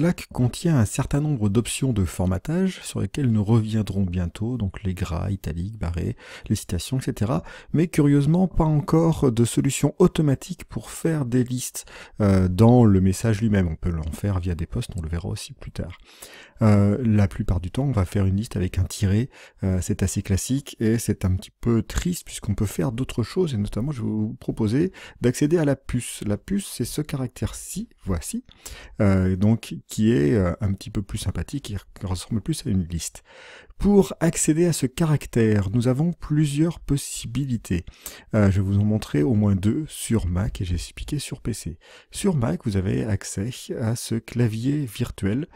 Slack contient un certain nombre d'options de formatage sur lesquelles nous reviendrons bientôt, donc les gras, italiques, barrés, les citations, etc. Mais curieusement, pas encore de solution automatique pour faire des listes dans le message lui-même. On peut l'en faire via des posts, on le verra aussi plus tard. La plupart du temps, on va faire une liste avec un tiret, c'est assez classique et c'est un petit peu triste puisqu'on peut faire d'autres choses et notamment je vais vous proposer d'accéder à la puce. La puce, c'est ce caractère-ci, voici, donc qui est un petit peu plus sympathique, qui ressemble plus à une liste. Pour accéder à ce caractère, nous avons plusieurs possibilités. Je vais vous en montrer au moins deux sur Mac et j'ai expliqué sur PC. Sur Mac, vous avez accès à ce clavier virtuel.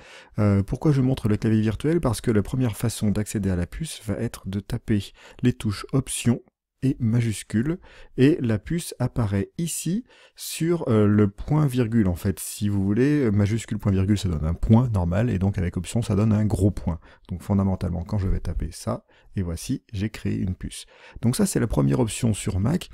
Pourquoi je montre le clavier virtuel? Parce que la première façon d'accéder à la puce va être de taper les touches Options et majuscule, et la puce apparaît ici sur le point virgule en fait. Si vous voulez, majuscule point virgule ça donne un point normal, et donc avec option ça donne un gros point. Donc fondamentalement quand je vais taper ça, et voici, j'ai créé une puce. Donc ça c'est la première option sur Mac.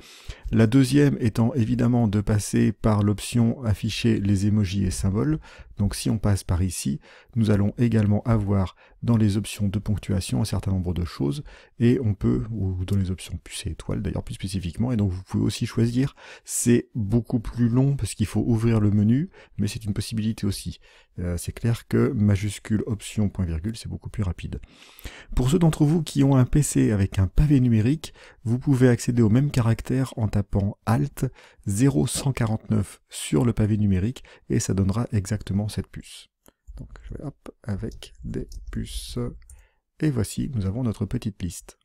La deuxième étant évidemment de passer par l'option afficher les emojis et symboles. Donc si on passe par ici, nous allons également avoir dans les options de ponctuation un certain nombre de choses, et on peut, ou dans les options puce et étoile d'ailleurs plus spécifiquement, et donc vous pouvez aussi choisir. C'est beaucoup plus long parce qu'il faut ouvrir le menu, mais c'est une possibilité aussi. C'est clair que majuscule option point virgule c'est beaucoup plus rapide. Pour ceux d'entre vous qui ont un PC avec un pavé numérique, vous pouvez accéder au même caractère en tapant Alt 0149 sur le pavé numérique et ça donnera exactement cette puce. Donc je vais hop avec des puces et voici, nous avons notre petite liste.